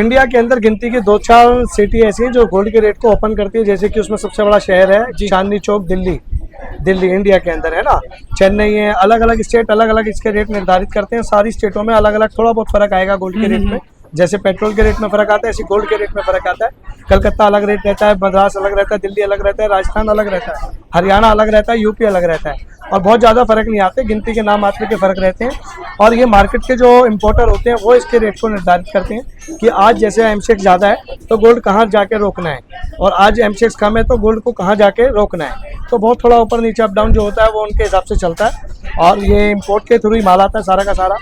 India के अंदर गिनती की 2-4 सिटी ऐसी हैं जो गोल्ड के रेट को ओपन करती है, जैसे कि उसमें सबसे बड़ा शहर है चांदनी चौक, दिल्ली इंडिया के अंदर है ना। चेन्नई है, अलग अलग स्टेट अलग अलग इसके रेट निर्धारित करते हैं। सारी स्टेटों में अलग अलग थोड़ा बहुत फर्क आएगा गोल्ड के रेट में। जैसे पेट्रोल के रेट में फर्क आता है, ऐसे गोल्ड के रेट में फर्क आता है। कलकत्ता अलग रेट रहता है, मद्रास अलग रहता है, दिल्ली अलग रहता है, राजस्थान अलग रहता है, हरियाणा अलग रहता है, यूपी अलग रहता है। और बहुत ज़्यादा फर्क नहीं आते, गिनती के नाम मात्र के फर्क रहते हैं। और ये मार्केट के जो इम्पोर्टर होते हैं वो इसके रेट को निर्धारित करते हैं कि आज जैसे एमसीएक्स ज़्यादा है तो गोल्ड कहाँ जाके रोकना है, और आज एमसीएक्स कम है तो गोल्ड को कहाँ जाके रोकना है। तो बहुत थोड़ा ऊपर नीचे अप डाउन जो होता है वो उनके हिसाब से चलता है। और ये इम्पोर्ट के थ्रू ही माल आता है सारा का सारा।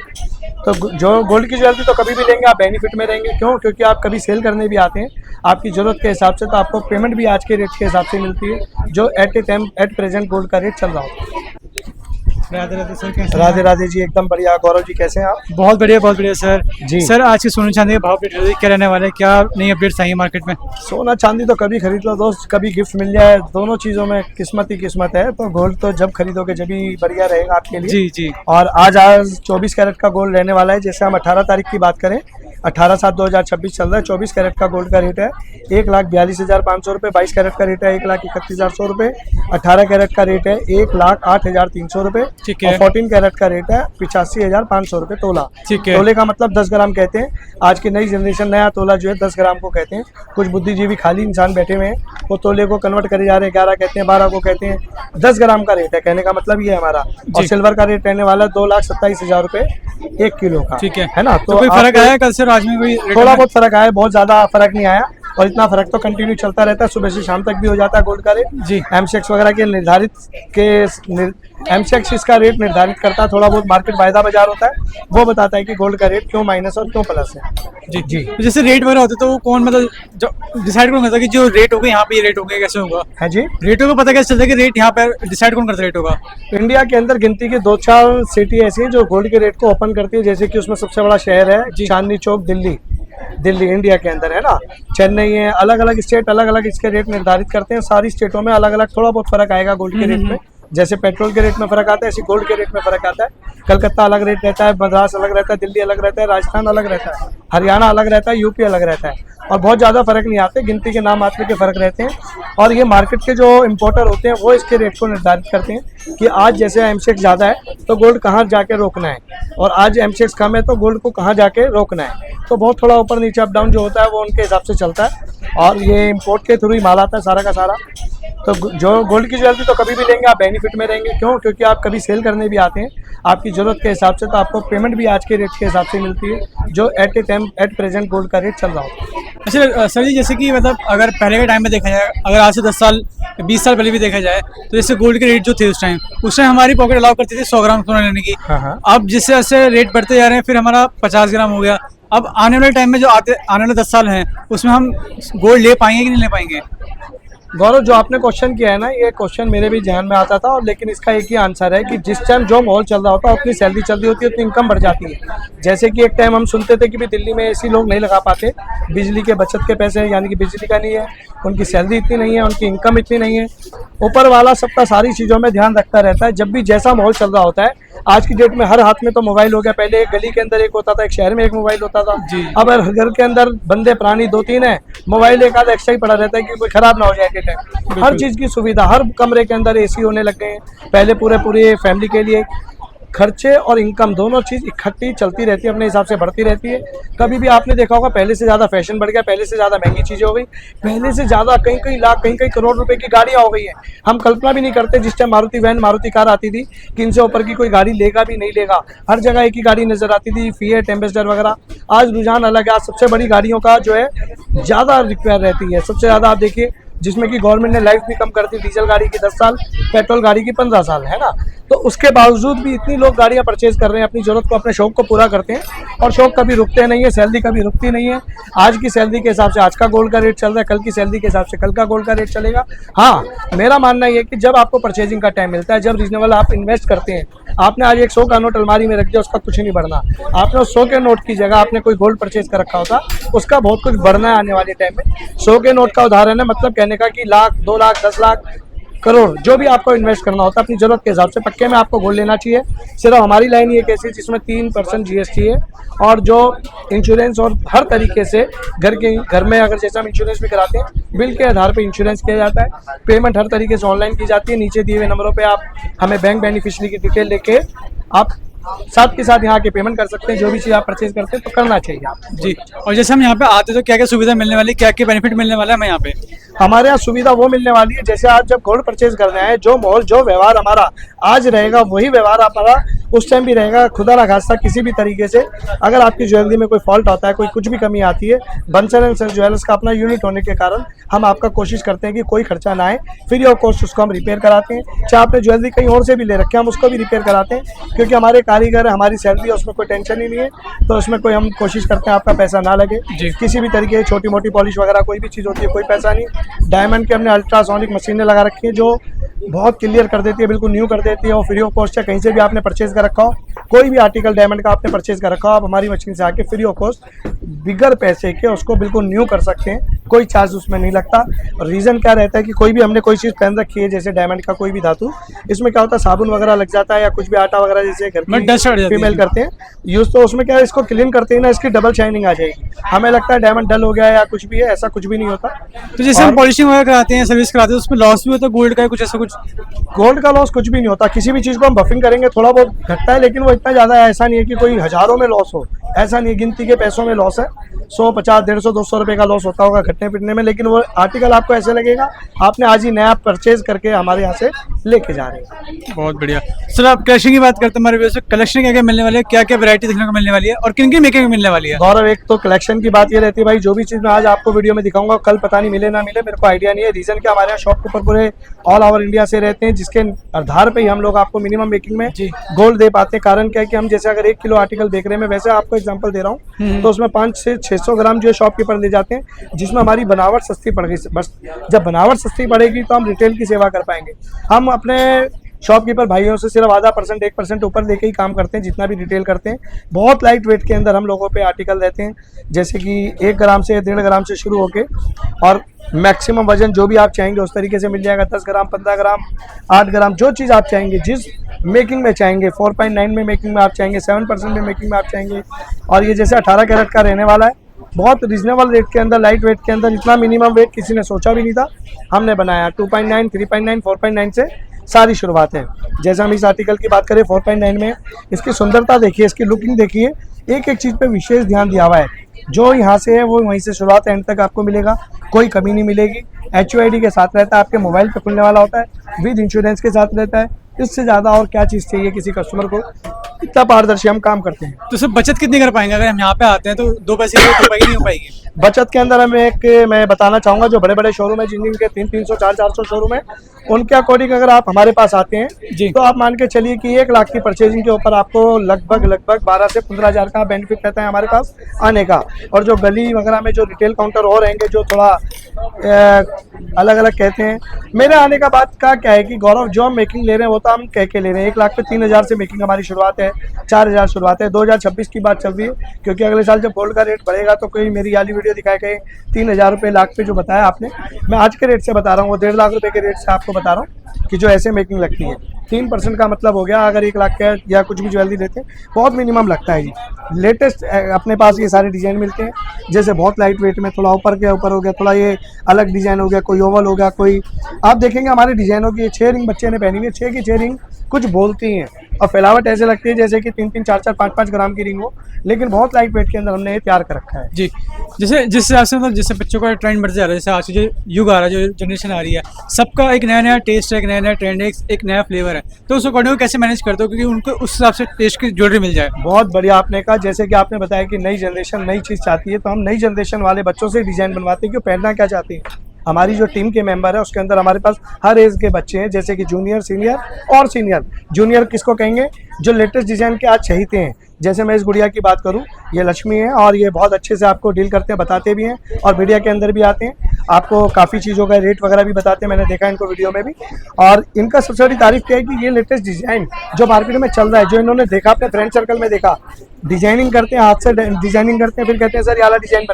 तो जो गोल्ड की ज्वेलरी तो कभी भी लेंगे आप बेनिफिट में रहेंगे। क्यों? क्योंकि आप कभी सेल करने भी आते हैं आपकी ज़रूरत के हिसाब से, तो आपको पेमेंट भी आज के रेट के हिसाब से मिलती है जो एट प्रेजेंट गोल्ड का रेट चल रहा होता है। राधे राधे सर, कैसे राधे राधे जी, एकदम बढ़िया। गौरव जी कैसे हैं आप? बहुत बढ़िया सर जी सर, आज की सोने चांदी के भाव क्या रहने वाले, क्या नई अपडेट्स आई है मार्केट में? सोना चांदी तो कभी खरीद लो दोस्त, कभी गिफ्ट मिल जाए, दोनों चीज़ों में किस्मत ही किस्मत है। तो गोल्ड तो जब खरीदोगे जब ही बढ़िया रहेगा आपके लिए। जी जी। और आज 24 कैरेट का गोल्ड रहने वाला है। जैसे हम 18 तारीख की बात करें, 18/7/2026 चल रहा है। 24 कैरेट का गोल्ड का रेट है 1,42,500 रुपये। 22 कैरेट का रेट है 1,31,800 रुपये। 18 कैरेट का रेट है 1,08,300 रुपये। ठीक और है। 14 कैरेट का रेट है 85,500 रुपये तोला। ठीक है। तोले का मतलब 10 ग्राम कहते हैं। आज की नई जनरेशन नया तोला जो है 10 ग्राम को कहते हैं। कुछ बुद्धिजीवी खाली इंसान बैठे हुए हैं, वो तोले को कन्वर्ट करे जा रहे हैं, 11 कहते हैं, 12 को कहते हैं। 10 ग्राम का रेट है, कहने का मतलब ये है हमारा। और सिल्वर का रेट रहने वाला है 2,27,000 रुपये 1 किलो का, ठीक है ना। तो कोई फर्क आया कल से आज में? कोई थोड़ा बहुत फर्क आया, बहुत ज्यादा फर्क नहीं आया। और इतना फर्क तो कंटिन्यू चलता रहता है, सुबह से शाम तक भी हो जाता है गोल्ड का रेट। जी। एमसीएक्स वगैरह के एमसीएक्स इसका रेट निर्धारित करता है। थोड़ा बहुत मार्केट वायदा बाजार होता है, वो बताता है कि गोल्ड का रेट क्यों माइनस और क्यों प्लस है। जी जी। तो जैसे रेट वगैरह होते तो वो कौन मतलब डिसाइड कौन करता है कि जो रेट होगा यहाँ पे ये रेट होगा, कैसे होगा? है जी, रेटों का पता कैसे चलता है कि रेट यहाँ पे डिसाइड कौन करता है रेट होगा? इंडिया के अंदर गिनती की 2-4 सिटी ऐसी हैं जो गोल्ड के रेट को ओपन करती है, जैसे कि उसमें सबसे बड़ा शहर है चांदनी चौक, दिल्ली इंडिया के अंदर है ना। चेन्नई है, अलग अलग स्टेट अलग अलग इसके रेट निर्धारित करते हैं। सारी स्टेटों में अलग अलग थोड़ा बहुत फर्क आएगा गोल्ड के रेट में। जैसे पेट्रोल के रेट में फर्क आता है, ऐसे गोल्ड के रेट में फर्क आता है। कलकत्ता अलग रेट रहता है, मद्रास अलग रहता है, दिल्ली अलग रहता है, राजस्थान अलग रहता है, हरियाणा अलग रहता है, यूपी अलग रहता है। और बहुत ज़्यादा फर्क नहीं आते, गिनती के नाम मात्र के फर्क रहते हैं। और ये मार्केट के जो इम्पोर्टर होते हैं वो इसके रेट को निर्धारित करते हैं कि आज जैसे एमसीएक्स ज़्यादा है तो गोल्ड कहाँ जाके रोकना है, और आज एमसीएक्स कम है तो गोल्ड को कहाँ जाके रोकना है। तो बहुत थोड़ा ऊपर नीचे अप डाउन जो होता है वो उनके हिसाब से चलता है। और ये इम्पोर्ट के थ्रू ही माल आता है सारा का सारा। तो जो गोल्ड की ज्वेलरी तो कभी भी लेंगे आप बेनिफिट में रहेंगे। क्यों? क्योंकि आप कभी सेल करने भी आते हैं आपकी ज़रूरत के हिसाब से, तो आपको पेमेंट भी आज के रेट के हिसाब से मिलती है जो एट प्रेजेंट गोल्ड का रेट चल रहा होता है। अच्छा सर जी, जैसे कि मतलब अगर पहले के टाइम में देखा जाए, अगर आज से 10 साल 20 साल पहले भी देखा जाए, तो जैसे गोल्ड के रेट जो थे उस टाइम हमारी पॉकेट अलाउ करती थी 100 ग्राम सोना लेने की। हाँ। अब जिससे जैसे रेट बढ़ते जा रहे हैं, फिर हमारा 50 ग्राम हो गया। अब आने वाले टाइम में जो आने वाले 10 साल हैं उसमें हम गोल्ड ले पाएंगे कि नहीं ले पाएंगे? गौरव, जो आपने क्वेश्चन किया है ना, ये क्वेश्चन मेरे भी ध्यान में आता था। और लेकिन इसका एक ही आंसर है कि जिस टाइम जो माहौल चल रहा होता है उतनी सैलरी चल रही होती है, उतनी इनकम बढ़ जाती है। जैसे कि एक टाइम हम सुनते थे कि भी दिल्ली में एसी लोग नहीं लगा पाते, बिजली के बचत के पैसे, यानी कि बिजली का नहीं है, उनकी सैलरी इतनी नहीं है, उनकी इनकम इतनी नहीं है। ऊपर वाला सबका सारी चीज़ों में ध्यान रखता रहता है। जब भी जैसा माहौल चल रहा होता है, आज की डेट में हर हाथ में तो मोबाइल हो गया। पहले एक गली के अंदर एक होता था, एक शहर में एक मोबाइल होता था। अब हर घर के अंदर बंदे प्राणी 2-3 है, मोबाइल एक आधा एक्स्ट्रा ही पड़ा रहता है कि कोई खराब ना हो जाए के टाइम। हर चीज़ की सुविधा, हर कमरे के अंदर एसी होने लग गए हैं। पहले पूरे फैमिली के लिए खर्चे और इनकम दोनों चीज़ इकट्ठी चलती रहती है, अपने हिसाब से बढ़ती रहती है। कभी भी आपने देखा होगा पहले से ज़्यादा फैशन बढ़ गया, पहले से ज़्यादा महंगी चीज़ें हो गई, पहले से ज़्यादा कई लाख कई करोड़ रुपए की गाड़ियाँ हो गई हैं। हम कल्पना भी नहीं करते जिस time Maruti van, Maruti car आती थी कि इनसे ऊपर की कोई गाड़ी लेगा भी नहीं लेगा। हर जगह एक ही गाड़ी नजर आती थी, फिएट, एम्बेसडर वगैरह। आज रुझान अलग है, आज सबसे बड़ी गाड़ियों का जो है ज़्यादा रिक्वायर रहती है। सबसे ज़्यादा आप देखिए, जिसमें कि गवर्नमेंट ने लाइफ भी कम कर दी, डीजल गाड़ी की 10 साल, पेट्रोल गाड़ी की 15 साल, है ना। तो उसके बावजूद भी इतनी लोग गाड़ियां परचेज कर रहे हैं, अपनी जरूरत को, अपने शौक को पूरा करते हैं। और शौक कभी रुकते नहीं है, सैलरी कभी रुकती नहीं है। आज की सैलरी के हिसाब से आज का गोल्ड का रेट चल रहा है, कल की सैलरी के हिसाब से कल का गोल्ड का रेट चलेगा। हाँ, मेरा मानना ये है कि जब आपको परचेजिंग का टाइम मिलता है, जब रीजनेबल आप इन्वेस्ट करते हैं, आपने आज एक 100 का नोट अलमारी में रख दिया, उसका कुछ नहीं बढ़ना। आपने उस 100 के नोट की जगह आपने कोई गोल्ड परचेज कर रखा होता, उसका बहुत कुछ बढ़ना है आने वाले टाइम में। 100 के नोट का उदाहरण है, मतलब कहने का कि लाख, 2 लाख, 10 लाख करोड़ जो भी आपको इन्वेस्ट करना होता है अपनी जरूरत के हिसाब से पक्के में आपको गोल्ड लेना चाहिए। सिर्फ हमारी लाइन ही एक ऐसी जिसमें 3% GST है और जो इंश्योरेंस और हर तरीके से घर में अगर जैसे हम इंश्योरेंस भी कराते हैं बिल के आधार पे इंश्योरेंस किया जाता है। पेमेंट हर तरीके से ऑनलाइन की जाती है। नीचे दिए हुए नंबरों पे आप हमें बैंक बेनिफिशियरी की डिटेल लेके आप साथ के साथ यहाँ के पेमेंट कर सकते हैं। जो भी चीज़ आप परचेज करते हैं तो करना चाहिए आप जी। और जैसे हम यहाँ पे आते हैं तो क्या क्या सुविधा मिलने वाली, क्या क्या बेनिफिट मिलने वाला है हमें यहाँ पे? हमारे यहाँ सुविधा वो मिलने वाली है जैसे आज जब गोल्ड परचेज करने आए जो माहौल जो व्यवहार हमारा आज रहेगा वही व्यवहार हमारा उस टाइम भी रहेगा। खुदा ना खास्ता किसी भी तरीके से अगर आपकी ज्वेलरी में कोई फॉल्ट आता है, कोई कुछ भी कमी आती है, बंसल एंड सन्स ज्वेलर्स का अपना यूनिट होने के कारण हम आपका कोशिश करते हैं कि कोई खर्चा ना आए, फ्री ऑफ कॉस्ट उसको हम रिपेयर कराते हैं। चाहे आपने ज्वेलरी कहीं और से भी ले रखे हैं हम उसको भी रिपेयर कराते हैं क्योंकि हमारे कारीगर है, हमारी सैलरी है, उसमें कोई टेंशन ही नहीं है। तो उसमें कोई हम कोशिश करते हैं आपका पैसा ना लगे किसी भी तरीके की छोटी मोटी पॉलिश वगैरह कोई भी चीज़ होती है कोई पैसा नहीं। डायमंड के हमने अल्ट्रासोनिक मशीनें लगा रखी है जो बहुत क्लियर कर देती है, बिल्कुल न्यू कर देती है और फ्री ऑफ कॉस्ट है। कहीं से भी आपने परचेज कर रखा हो, कोई भी आर्टिकल डायमंड का आपने परचेज कर रखा हो, आप हमारी मशीन से आके फ्री ऑफ कॉस्ट बिगर पैसे के उसको बिल्कुल न्यू कर सकते हैं। कोई चार्ज उसमें नहीं लगता। रीज़न क्या रहता है कि कोई भी हमने कोई चीज़ पहन रखी है जैसे डायमंड का कोई भी धातु, इसमें क्या होता है साबुन वगैरह लग जाता है या कुछ भी आटा वगैरह जैसे घर की फीमेल करते हैं यूज़, तो उसमें क्या है इसको क्लीन करते हैं ना इसकी डबल शाइनिंग आ जाएगी। हमें लगता है डायमंड डल हो गया या कुछ भी है, ऐसा कुछ भी नहीं होता। तो जैसे हम पॉलिशिंग वगैरह कराते हैं, सर्विस कराते हैं, उसमें लॉस भी होता है गोल्ड का कुछ ऐसा कुछ? गोल्ड का लॉस कुछ भी नहीं होता। किसी भी चीज़ को हम बफिंग करेंगे थोड़ा बहुत घटता है लेकिन वो इतना ज़्यादा ऐसा नहीं है कि कोई हज़ारों में लॉस हो, ऐसा नहीं है। गिनती के पैसों में लॉस है, 100, 50, 150, 200 रुपये का लॉस होता होगा घटने पिटने में, लेकिन वो आर्टिकल आपको ऐसे लगेगा आपने आज ही नया परचेज करके हमारे यहाँ से लेके जा रहे हैं। बहुत बढ़िया सर। आप कलेक्शन की बात करते हैं हमारे व्यवस्था कलेक्शन क्या क्या मिलने वाली है, क्या क्या वैरायटी देखने को मिलने वाली है और किन किन मेकिंग में मिलने वाली है? गौरव एक तो कलेक्शन की बात ये रहती है भाई जो भी चीज़ मैं आज आपको वीडियो में दिखाऊंगा कल पता नहीं मिले ना मिले, मेरे को आइडिया नहीं है। रीज़न क्या हमारे यहाँ शॉप के ऊपर पूरे ऑल ओवर इंडिया से रहते हैं जिसके आधार पे ही हम लोग आपको मिनिमम मेकिंग में गोल्ड दे पाते हैं। कारण क्या है कि हम जैसे अगर 1 किलो आर्टिकल बेच रहे हैं, मैं वैसे आपको एग्जांपल दे रहा हूँ तो उसमें 500 से 600 ग्राम जो शॉपकीपर ले जाते हैं जिसमें हमारी बनावट सस्ती पड़ गई। बस जब बनावट सस्ती पड़ेगी तो हम रिटेल की सेवा कर पाएंगे। हम अपने शॉपकीपर भाइयों से सिर्फ आधा % 1% ऊपर लेके ही काम करते हैं जितना भी रिटेल करते हैं। बहुत लाइट वेट के अंदर हम लोगों पे आर्टिकल रहते हैं जैसे कि 1 ग्राम से 1.5 ग्राम से शुरू होके और मैक्सिमम वजन जो भी आप चाहेंगे उस तरीके से मिल जाएगा। 10 ग्राम, 15 ग्राम, 8 ग्राम, जो चीज़ आप चाहेंगे जिस मेकिंग में चाहेंगे, 4.9 में मेकिंग में आप चाहेंगे, 7% में मेकिंग में आप चाहेंगे। और ये जैसे 18 कैरेट का रहने वाला है, बहुत रिजनेबल रेट के अंदर, लाइट वेट के अंदर। इतना मिनिमम वेट किसी ने सोचा भी नहीं था, हमने बनाया। 2.9, 3.9, 4.9 से सारी शुरुआत है। जैसे हम इस आर्टिकल की बात करें 4.9 में, इसकी सुंदरता देखिए, इसकी लुकिंग देखिए, एक एक चीज़ पे विशेष ध्यान दिया हुआ है। जो यहाँ से है वो वहीं से शुरुआत एंड तक आपको मिलेगा, कोई कमी नहीं मिलेगी। HUID के साथ रहता है, आपके मोबाइल पे खुलने वाला होता है, विद इंश्योरेंस के साथ रहता है। इससे ज़्यादा और क्या चीज़ चाहिए किसी कस्टमर को? इतना पारदर्शी हम काम करते हैं। तो सर बचत कितनी कर पाएंगे अगर हम यहाँ पे आते हैं तो 2 पैसे की रुपए नहीं हो पाएगी? बचत के अंदर मैं बताना चाहूँगा जो बड़े बड़े शोरूम है जिनके 300, 400 शोरूम है, उनके अकॉर्डिंग अगर आप हमारे पास आते हैं तो आप मान के चलिए कि 1 लाख की परचेजिंग के ऊपर आपको लगभग 12 से 15 हज़ार का बेनिफिट रहता है हमारे पास आने का। और जो गली वगैरह में जो रिटेल काउंटर और रहेंगे जो थोड़ा अलग अलग कहते हैं, मेरे आने का बात का क्या है कि गौरव जो हम मेकिंग ले रहे हैं वो तो हम कह के ले रहे हैं। 1 लाख पे 3,000 से मेकिंग हमारी शुरुआत है, 4,000 शुरुआत है। 2026 की बात चल रही है क्योंकि अगले साल जब गोल्ड का रेट बढ़ेगा तो कोई मेरी वाली वीडियो दिखाए गए 3,000 रुपये लाख पे जो बताया आपने, मैं आज के रेट से बता रहा हूँ, वो 1.5 लाख रुपये के रेट से आपको बता रहा हूँ कि जो ऐसे मेकिंग लगती है। 3% का मतलब हो गया अगर 1 लाख का या कुछ भी ज्वेलरी लेते हैं, बहुत मिनिमम लगता है जी। लेटेस्ट अपने पास ये सारे डिज़ाइन मिलते हैं, जैसे बहुत लाइट वेट में थोड़ा ऊपर के ऊपर हो गया, थोड़ा ये अलग डिज़ाइन हो गया, कोई ओवल हो गया, कोई आप देखेंगे हमारे डिज़ाइनों की 6 रिंग बच्चे ने पहनी हुई है। 6 की 6 रिंग कुछ बोलती हैं और फैलावट ऐसे लगती है जैसे कि 3-3, 4-4, 5-5 ग्राम की रिंग हो, लेकिन बहुत लाइट वेट के अंदर हमने ये तैयार कर रखा है जी। जैसे जिस हिसाब से मतलब जैसे बच्चों का ट्रेंड बढ़ जा रहा है, जैसे आज जो युग आ रहा है, जो जनरेशन आ रही है, सबका एक नया नया टेस्ट है, एक नया नया ट्रेंड है, एक नया फ्लेवर है, तो उस अकॉर्डिंग कैसे मैनेज करते हो क्योंकि उनको उस हिसाब से टेस्ट की ज्वेलरी मिल जाए? बहुत बढ़िया आपने कहा, जैसे कि आपने बताया कि नई जनरेशन नई चीज़ चाहती है, तो हम नई जनरेशन वाले बच्चों से डिज़ाइन बनवाते हैं कि पहनना क्या चाहते हैं। हमारी जो टीम के मेंबर है उसके अंदर हमारे पास हर एज के बच्चे हैं, जैसे कि जूनियर, सीनियर और सीनियर। जूनियर किसको कहेंगे? जो लेटेस्ट डिज़ाइन के आज चाहते हैं। जैसे मैं इस गुड़िया की बात करूं, ये लक्ष्मी है और ये बहुत अच्छे से आपको डील करते हैं, बताते भी हैं और वीडियो के अंदर भी आते हैं, आपको काफ़ी चीज़ों का रेट वगैरह भी बताते हैं, मैंने देखा इनको वीडियो में भी। और इनका सबसे बड़ी तारीफ क्या है कि ये लेटेस्ट डिज़ाइन जो मार्केट में चल रहा है, जो इन्होंने देखा अपने फ्रेंड सर्कल में देखा, डिजाइनिंग करते हैं, हाथ से डिजाइनिंग करते हैं, फिर कहते हैं सर ये वाला डिजाइन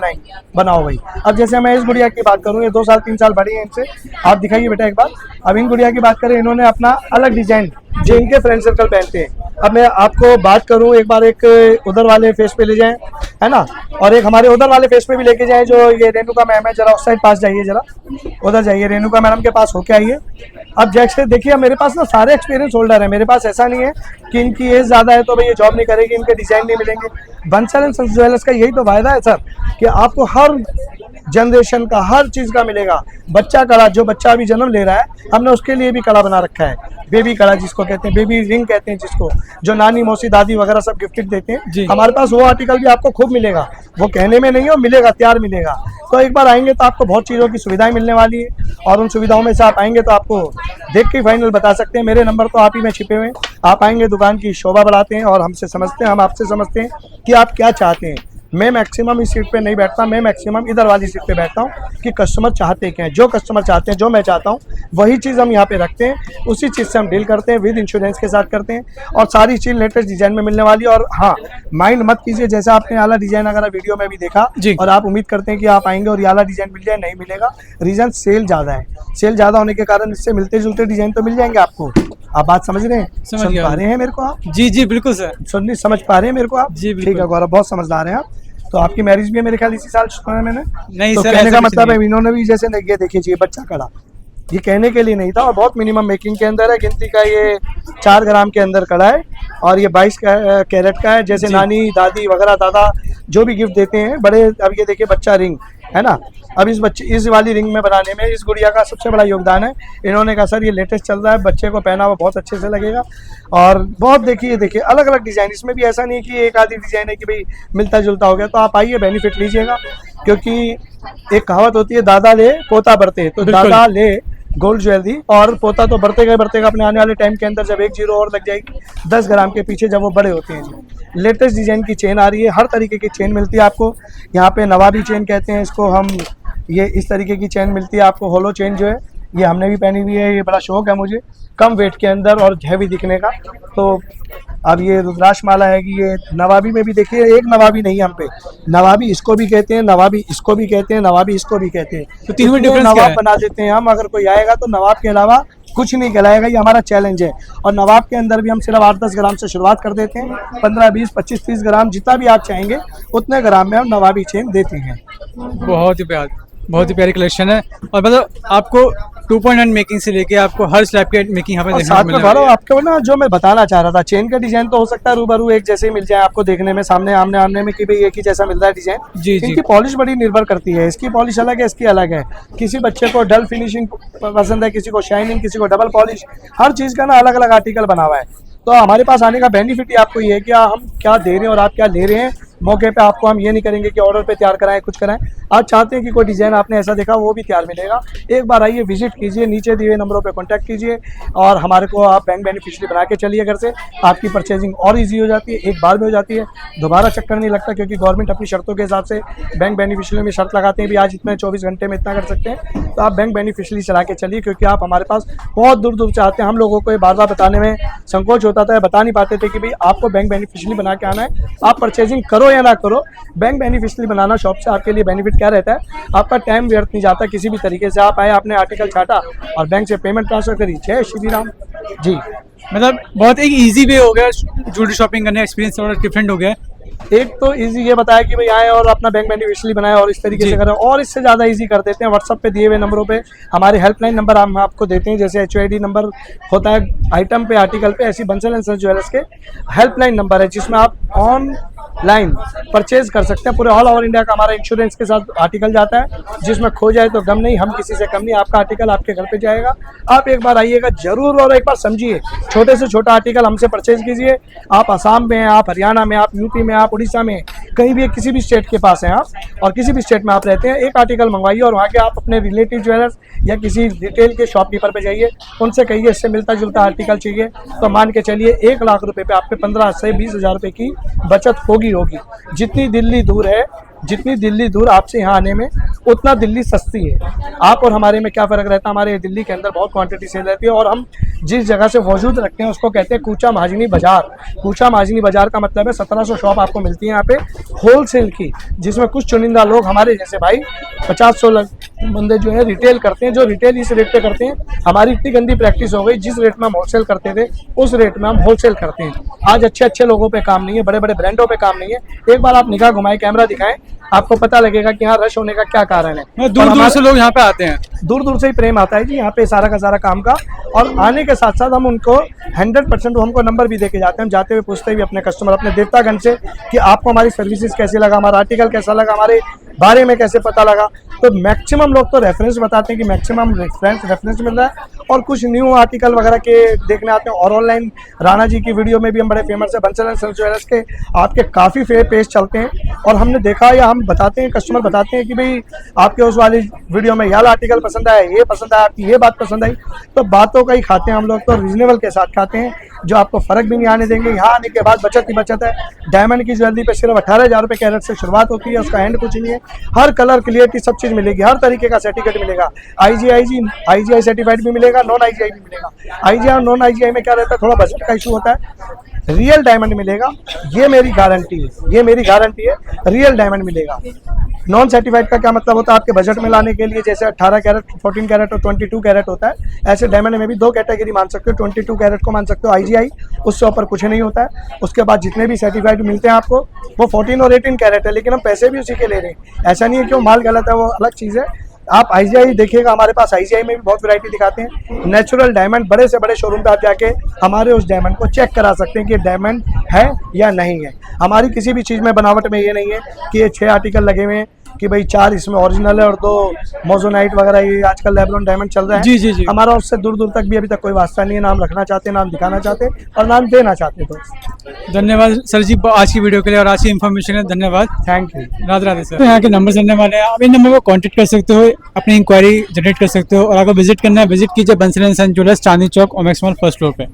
बनाओ भाई। अब जैसे मैं इस गुड़िया की बात करूँ, ये 2 साल 3 साल बड़ी है इनसे, आप दिखाइए बेटा एक बार। अब इन गुड़िया की बात करें, इन्होंने अपना अलग डिजाइन जो इनके फ्रेंड सर्कल पहनते हैं। अब मैं आपको बात करूं, एक बार एक उधर वाले फेस पे ले जाएं, है ना, और एक हमारे उधर वाले फेस पे भी लेके जाएं, जो ये रेणुका मैम है, जरा उस साइड पास जाइए, जरा उधर जाइए, रेणुका मैडम के पास होके आइए। अब जैसे देखिए, मेरे पास ना सारे एक्सपीरियंस होल्डर है, मेरे पास ऐसा नहीं है कि इनकी एज ज़्यादा है तो भाई ये जॉब नहीं करेगी, इनके डिज़ाइन नहीं मिलेंगे। बंसल एंड सन्स ज्वेलर्स का यही तो फायदा है सर, कि आपको हर जनरेशन का हर चीज़ का मिलेगा। बच्चा कड़ा, जो बच्चा अभी जन्म ले रहा है, हमने उसके लिए भी कड़ा बना रखा है, बेबी कड़ा जिसको कहते हैं, बेबी रिंग कहते हैं जिसको, जो नानी मौसी दादी वगैरह सब गिफ्टेड देते हैं, हमारे पास वो आर्टिकल भी आपको खूब मिलेगा। वो कहने में नहीं हो, मिलेगा, तैयार मिलेगा। तो एक बार आएंगे तो आपको बहुत चीज़ों की सुविधाएं मिलने वाली है, और उन सुविधाओं में से आप आएंगे तो आपको देख के फाइनल बता सकते हैं। मेरे नंबर तो आप ही में छिपे हुए हैं, आप आएंगे, दुकान की शोभा बढ़ाते हैं और हमसे समझते हैं, हम आपसे समझते हैं कि आप क्या चाहते हैं। मैं मैक्सिमम इस सीट पे नहीं बैठता, मैं मैक्सिमम इधर वाली सीट पे बैठता हूँ कि कस्टमर चाहते क्या हैं, जो कस्टमर चाहते हैं, जो मैं चाहता हूँ वही चीज़ हम यहाँ पे रखते हैं, उसी चीज़ से हम डील करते हैं, विद इंश्योरेंस के साथ करते हैं, और सारी चीज़ लेटेस्ट डिज़ाइन में मिलने वाली है। और हाँ, माइंड मत कीजिए, जैसे आपने आला डिज़ाइन अगर वीडियो में भी देखा और आप उम्मीद करते हैं कि आप आएंगे और ये आला डिज़ाइन मिल जाए, नहीं मिलेगा। रीज़न सेल ज़्यादा है, सेल ज़्यादा होने के कारण इससे मिलते जुलते डिज़ाइन तो मिल जाएंगे आपको। आप बात समझ रहे हैं, समझ पा रहे हैं मेरे को आप? जी जी बिल्कुल सर, समझ पा रहे हैं मेरे को आप? जी ठीक है गौरव, बहुत समझदार हैं आप। तो आपकी मैरिज भी है मेरे ख्याल इसी साल सुना है मैंने। नहीं तो सर, कहने ऐसा का कुछ मतलब नहीं है, इन्होंने भी जैसे ये देखिए जी, बच्चा कड़ा, ये कहने के लिए नहीं था और बहुत मिनिमम मेकिंग के अंदर है। गिनती का ये 4 ग्राम के अंदर कड़ा है और ये 22 कैरेट का है। जैसे नानी दादी वगैरह दादा जो भी गिफ्ट देते हैं बड़े। अब ये देखिए बच्चा रिंग है ना, अब इस वाली रिंग में बनाने में इस गुड़िया का सबसे बड़ा योगदान है। इन्होंने कहा सर ये लेटेस्ट चल रहा है, बच्चे को पहना हुआ बहुत अच्छे से लगेगा। और बहुत देखिए अलग अलग डिज़ाइन, इसमें भी ऐसा नहीं कि एक आधी डिज़ाइन है कि भाई मिलता जुलता हो गया। तो आप आइए, बेनिफिट लीजिएगा, क्योंकि एक कहावत होती है, दादा ले पोता बरते। तो दादा ले गोल्ड ज्वेलरी और पोता तो बढ़ते गए अपने आने वाले टाइम के अंदर जब 1 जीरो और लग जाएगी 10 ग्राम के पीछे, जब वो बड़े होते हैं। लेटेस्ट डिज़ाइन की चेन आ रही है, हर तरीके की चेन मिलती है आपको यहाँ पे। नवाबी चेन कहते हैं इसको हम, ये इस तरीके की चेन मिलती है आपको। होलो चेन जो है ये हमने भी पहनी हुई है, ये बड़ा शौक है मुझे कम वेट के अंदर और हैवी दिखने का। तो अब ये रुद्राक्ष माला है कि ये नवाबी में भी देखिए, एक नवाबी नहीं हम पे, नवाबी इसको भी कहते हैं, नवाबी इसको भी कहते हैं, नवाबी इसको भी कहते हैं। तो तीनों डिफरेंस नवाब बना देते हैं हम। अगर कोई आएगा तो नवाब के अलावा कुछ नहीं कहलाएगा, ये हमारा चैलेंज है। और नवाब के अंदर भी हम सिर्फ 8-10 ग्राम से शुरुआत कर देते हैं, 15, 20, 25, 30 ग्राम जितना भी आप चाहेंगे उतने ग्राम में हम नवाबी चेन देते हैं। बहुत ही प्यारी कलेक्शन है। और मतलब आपको 2.1 मेकिंग से लेके आपको हर स्लैब के मेकिंग यहाँ पे देखने को मिल रहा है। आपको ना जो मैं बताना चाह रहा था, चेन का डिजाइन तो हो सकता है रूबरू एक जैसे ही मिल जाए आपको देखने में, सामने आमने में कि भाई एक ही जैसा मिल रहा है डिजाइन। जी जी, इनकी पॉलिश बड़ी निर्भर करती है, इसकी पॉलिश अलग है, इसकी अलग है। किसी बच्चे को डल फिनिशिंग पसंद है, किसी को शाइनिंग, किसी को डबल पॉलिश, हर चीज़ का ना अलग अलग आर्टिकल बना हुआ है। तो हमारे पास आने का बेनिफिट ही आपको ये है कि हम क्या दे रहे हैं और आप क्या ले रहे हैं। मौके पे आपको हम ये नहीं करेंगे कि ऑर्डर पे तैयार कराएं, कुछ कराएं। आप चाहते हैं कि कोई डिज़ाइन आपने ऐसा देखा वो भी तैयार मिलेगा। एक बार आइए, विजिट कीजिए, नीचे दिए नंबरों पे कांटेक्ट कीजिए और हमारे को आप बैंक बेनिफिशियरी बना के चलिए घर से। आपकी परचेजिंग और इजी हो जाती है, एक बार में हो जाती है, दोबारा चक्कर नहीं लगता, क्योंकि गवर्नमेंट अपनी शर्तों के हिसाब से बैंक बेनिफिशियरी में शर्त लगाते हैं भी आज इतने 24 घंटे में इतना कर सकते हैं। तो आप बैंक बेनिफिशियरी चला के चलिए, क्योंकि आप हमारे पास बहुत दूर दूर से आते हैं। हम लोगों को बार बार बताने में संकोच होता था, बता नहीं पाते थे कि भाई आपको बैंक बेनिफिशियरी बना के आना है। आप परचेजिंग करो या ना करो, बैंक बेनिफिशियरी बनाना शॉप से आपके लिए बेनिफिट क्या रहता है, आपका टाइम व्यर्थ नहीं जाता किसी भी तरीके से। आप आए, आपने आर्टिकल छाटा और बैंक से पेमेंट ट्रांसफर करी, जय श्री राम जी। मतलब बहुत एक इजी वे हो गया ज्वेलरी शॉपिंग करने, एक्सपीरियंस थोड़ा डिफरेंट हो गया। एक तो इजी ये बताया कि भाई आए और अपना बैंक बेनिफिशियरी बनाए और इस तरीके से करें, और इससे ज़्यादा इजी कर देते हैं। व्हाट्सअप पे दिए हुए नंबरों पे हमारे हेल्पलाइन नंबर हम आपको देते हैं, जैसे HOD नंबर होता है आइटम पे, आर्टिकल पे, ऐसी बंसल एंड सन्स ज्वेलर्स के हेल्पलाइन नंबर है, जिसमें आप ऑन लाइन परचेज कर सकते हैं। पूरे ऑल ओवर इंडिया का हमारा इंश्योरेंस के साथ आर्टिकल जाता है, जिसमें खो जाए तो गम नहीं, हम किसी से कम नहीं, आपका आर्टिकल आपके घर पे जाएगा। आप एक बार आइएगा जरूर और एक बार समझिए, छोटे से छोटा आर्टिकल हमसे परचेज कीजिए। आप असम में, आप हरियाणा में, आप यूपी में, आप उड़ीसा में, कहीं भी किसी भी स्टेट के पास हैं आप और किसी भी स्टेट में आप रहते हैं, एक आर्टिकल मंगवाइए और वहाँ के आप अपने रिलेटिव ज्वेलर्स या किसी रिटेल के शॉपकीपर पे जाइए, उनसे कहिए इससे मिलता जुलता आर्टिकल चाहिए, तो मान के चलिए 1 लाख रुपए पे आपके 15 से 20 हज़ार रुपये की बचत होगी। जितनी दिल्ली दूर है, जितनी दिल्ली दूर आपसे यहाँ आने में, उतना दिल्ली सस्ती है। आप और हमारे में क्या फ़र्क रहता है, हमारे दिल्ली के अंदर बहुत क्वांटिटी सेल रहती है और हम जिस जगह से मौजूद रखते हैं उसको कहते हैं कूचा महाजनी बाज़ार। कूचा महाजनी बाज़ार का मतलब है 1700 शॉप आपको मिलती है यहाँ पे होलसेल की, जिसमें कुछ चुनिंदा लोग हमारे जैसे भाई 50-100 बंदे जो है रिटेल करते हैं, जो रिटेल इस रेट पे करते हैं। हमारी इतनी गंदी प्रैक्टिस हो गई, जिस रेट में हम होलसेल करते थे उस रेट में हम होलसेल करते हैं। आज अच्छे अच्छे लोगों पे काम नहीं है, बड़े बड़े ब्रांडों पे काम नहीं है। एक बार आप निगाह घुमाएं, कैमरा दिखाएं, आपको पता लगेगा कि यहाँ रश होने का क्या कारण है। दूर दूर से लोग यहाँ पे आते हैं, दूर दूर से ही प्रेम आता है जी यहाँ पे सारा का सारा काम का। और आने के साथ साथ हम उनको 100% हमको नंबर भी देके जाते हैं। हम जाते हुए पूछते भी अपने कस्टमर, अपने देवतागण से कि आपको हमारी सर्विसेज कैसी लगा, हमारा आर्टिकल कैसा लगा, हमारे बारे में कैसे पता लगा। तो मैक्सिमम लोग तो रेफरेंस बताते हैं कि मैक्सिमम रेफरेंस मिल रहा है, और कुछ न्यू आर्टिकल वगैरह के देखने आते हैं। और ऑनलाइन राणा जी की वीडियो में भी हम बड़े फेमस है, बंसल एंड सन्स ज्वेलर्स के आपके काफ़ी पेज चलते हैं और हमने देखा या हम बताते हैं, कस्टमर बताते हैं कि भाई आपके उस वाली वीडियो में यह आर्टिकल पसंद आया, ये पसंद आया, आपकी ये बात पसंद आई। तो बातों का ही खाते हैं हम लोग, तो रीजनेबल के साथ खाते हैं, जो आपको फ़र्क भी नहीं आने देंगे। यहाँ आने के बाद बचत ही बचत है। डायमंड की ज्वेलरी पे सिर्फ 18,000 रुपये कैरेट से शुरुआत होती है, उसका एंड कुछ नहीं है। हर कलर क्लियरिटी सब चीज़ मिलेगी, हर तरीके का सर्टिफिकेट मिलेगा। IGI सर्टिफाइड भी मिलेगा, नॉन IGI भी मिलेगा। IGI और नॉन IGI में क्या रहता है, थोड़ा बजट का इशू होता है। रियल डायमंड मिलेगा, ये मेरी गारंटी है, ये मेरी गारंटी है, रियल डायमंड मिलेगा। नॉन सर्टिफाइड का क्या मतलब होता है, आपके बजट में लाने के लिए जैसे 18 कैरेट, 14 कैरेट और 22 कैरेट होता है, ऐसे डायमंड में भी 2 कैटेगरी मान सकते हो। 22 कैरेट को मान सकते हो IGI, उससे ऊपर कुछ नहीं होता है। उसके बाद जितने भी सर्टिफाइड मिलते हैं आपको वो 14 और 18 कैरेट है, लेकिन हम पैसे भी उसी के ले रहे हैं। ऐसा नहीं है कि वो माल गलत है, वो अलग चीज़ है। आप IGI देखिएगा, हमारे पास IGI में भी बहुत वैरायटी दिखाते हैं। नेचुरल डायमंड, बड़े से बड़े शोरूम पे आप जाके हमारे उस डायमंड को चेक करा सकते हैं कि डायमंड है या नहीं है। हमारी किसी भी चीज़ में बनावट में ये नहीं है कि ये 6 आर्टिकल लगे हुए हैं कि भाई 4 इसमें ओरिजिनल है और 2 मोजोनाइट वगैरह, ये आजकल लेब्रॉन डायमंड चल रहा है। जी जी जी। हमारा उससे दूर दूर तक भी अभी तक कोई वास्ता नहीं है। नाम रखना चाहते हैं, नाम दिखाना चाहते हैं और नाम देना चाहते तो। धन्यवाद सर जी आज की वीडियो के लिए और आज की इन्फॉर्मेशन है, धन्यवाद। Thank you. Radhe Radhe sir. तो यहाँ के नंबर जानने वाले हैं, आप इन नंबर को कांटेक्ट कर सकते हो, अपनी इंक्वायरी जनरेट कर सकते हो, और अगर विजिट करना है विजिट कीजिए Bansal and sons jewellers, Chandni Chowk, Omaxe mall, first floor पे।